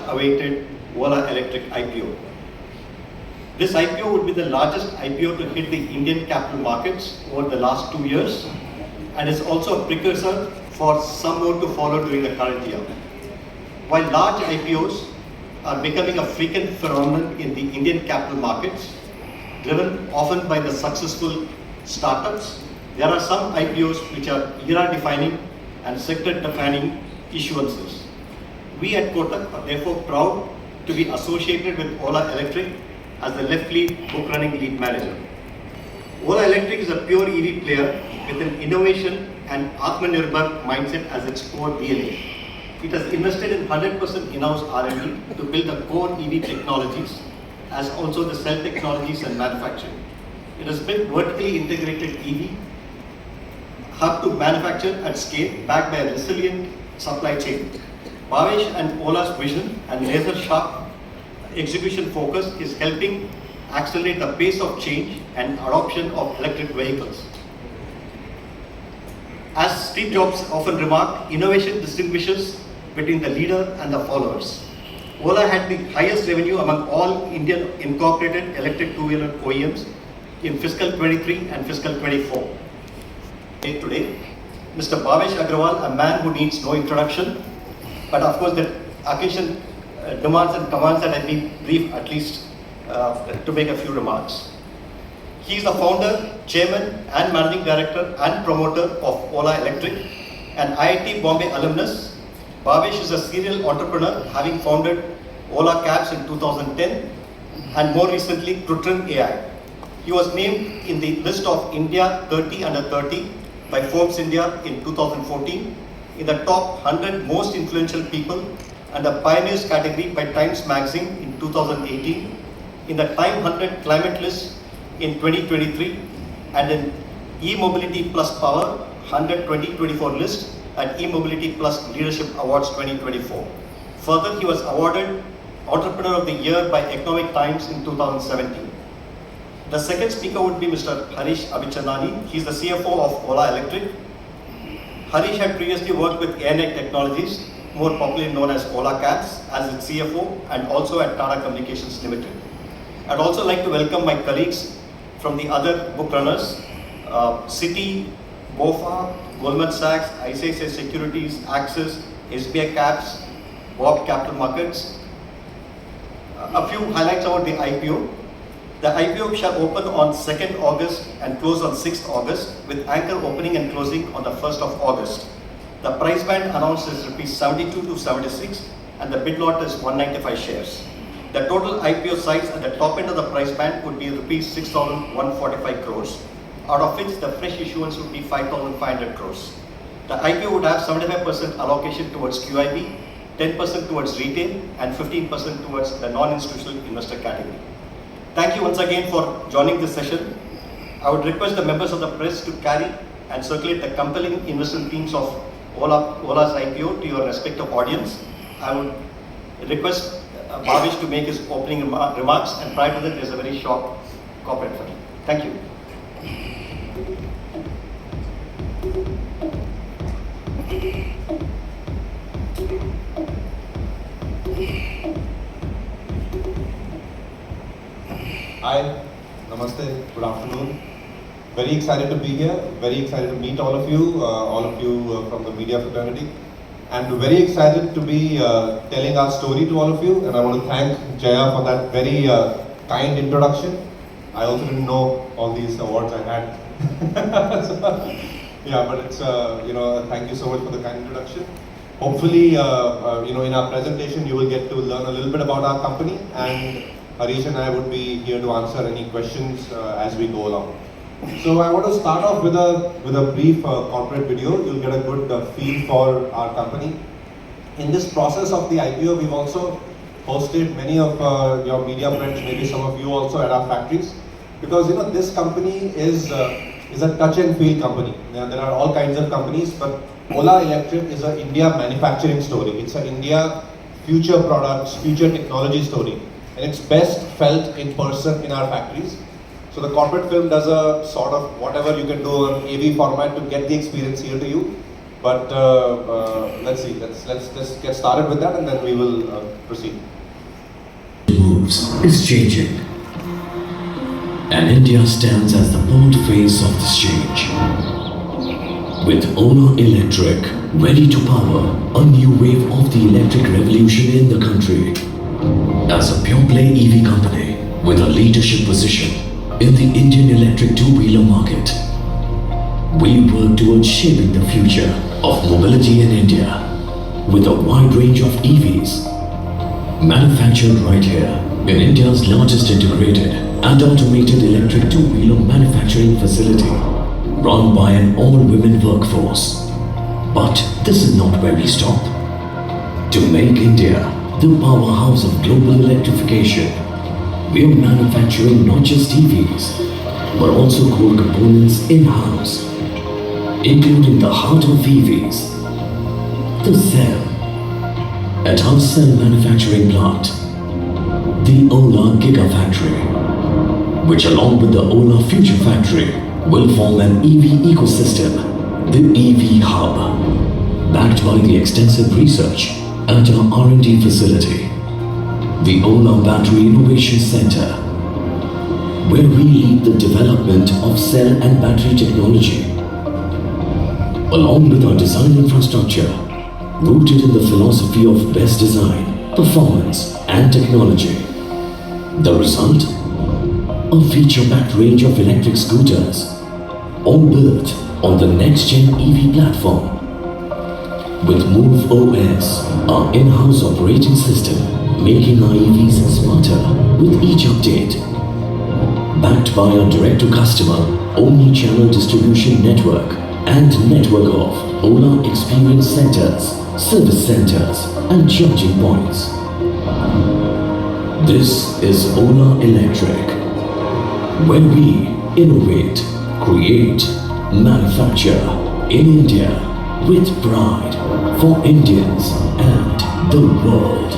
awaited Ola Electric IPO. This IPO would be the largest IPO to hit the Indian capital markets over the last 2 years, and is also a precursor for some more to follow during the current year. While large IPOs are becoming a frequent phenomenon in the Indian capital markets, driven often by the successful startups, there are some IPOs which are era-defining and sector-defining issuances. We at Kotak are therefore proud to be associated with Ola Electric as the left lead book running lead manager. Ola Electric is a pure EV player with an innovation and Atmanirbhar mindset as its core DNA. It has invested in 100% in-house R&D to build the core EV technologies as also the cell technologies and manufacturing. It has built vertically integrated EV hub to manufacture at scale backed by a resilient supply chain. Bhavesh and Ola's vision and laser-sharp execution focus is helping accelerate the pace of change and adoption of electric vehicles. As Steve Jobs often remarked, innovation distinguishes between the leader and the followers. Ola had the highest revenue among all Indian incorporated electric two-wheeler OEMs in fiscal 23 and fiscal 24. Today, Mr. Bhavesh Agrawal, a man who needs no introduction, but of course the occasion demands and commands that I be brief at least to make a few remarks. He is the founder, chairman and managing director and promoter of Ola Electric, an IIT Bombay alumnus. Bhavesh is a serial entrepreneur, having founded Ola Cabs in 2010 and more recently Trutrin AI. He was named in the list of India 30 under 30 by Forbes India in 2014, in the top 100 most influential people and the pioneers category by Times Magazine in 2018, in the Time 100 climate list in 2023, and in E-Mobility Plus Power 100 2024 list at E-Mobility Plus Leadership Awards 2024. Further, he was awarded Entrepreneur of the Year by Economic Times in 2017. The second speaker would be Mr. Harish Abhichandani. He is the CFO of Ola Electric. Harish had previously worked with ANEC Technologies, more popularly known as Ola Cabs, as its CFO and also at Tata Communications Limited. I'd also like to welcome my colleagues from the other book runners, Citi, BofA, Goldman Sachs, ICICI Securities, Axis, SBI Cabs, Bob Capital Markets. A few highlights about the IPO. The IPO shall open on 2nd August and close on 6th August, with anchor opening and closing on the 1st of August. The price band announced is rupees 72 to 76 and the bid lot is 195 shares. The total IPO size at the top end of the price band would be rupees 6,145 crores, out of which the fresh issuance would be 5,500 crores. The IPO would have 75% allocation towards QIB, 10% towards retail and 15% towards the non-institutional investor category. Thank you once again for joining this session. I would request the members of the press to carry and circulate the compelling investment themes of Ola's IPO to your respective audience. I would request Bhavesh to make his opening remarks, and prior to that there's a very short corporate film. Thank you. Hi, namaste, good afternoon. Very excited to be here, very excited to meet all of you from the media fraternity, and very excited to be telling our story to all of you. And I want to thank Jaya for that very kind introduction. I also didn't know all these awards I had. So, yeah, but it's, thank you so much for the kind introduction. Hopefully, in our presentation, you will get to learn a little bit about our company, and Harish and I would be here to answer any questions as we go along. So I want to start off with a brief corporate video. You'll get a good feel for our company. In this process of the IPO, we've also hosted many of your media friends, maybe some of you also at our factories, because this company is a touch and feel company. There are all kinds of companies, but Ola Electric is an India manufacturing story. It's an India future products, future technology story. And it's best felt in person in our factories. So the corporate film does a sort of whatever you can do on AV format to get the experience here to you. But let's see. Let's just get started with that, and then we will proceed. Moves is changing, and India stands as the bold face of this change. With Ola Electric ready to power a new wave of the electric revolution in the country. As a pure-play EV company with a leadership position in the Indian electric two-wheeler market, we work towards shaping the future of mobility in India with a wide range of EVs manufactured right here in India's largest integrated and automated electric two-wheeler manufacturing facility run by an all-women workforce. But this is not where we stop. To make India the powerhouse of global electrification, we are manufacturing not just EVs, but also core components in-house, including the heart of EVs, the cell. At our cell manufacturing plant, the Ola Gigafactory, which along with the Ola Future Factory will form an EV ecosystem, the EV Hub, backed by the extensive research at our R&D facility, the Ola Battery Innovation Center, where we lead the development of cell and battery technology, along with our design infrastructure, rooted in the philosophy of best design, performance and technology. The result? A feature-packed range of electric scooters, all built on the next-gen EV platform. With Move OS, our in-house operating system, making our EVs smarter with each update. Backed by our direct-to-customer, omni-channel distribution network and network of Ola Experience Centers, Service Centers and charging points. This is Ola Electric, where we innovate, create, manufacture in India with pride for Indians and the world.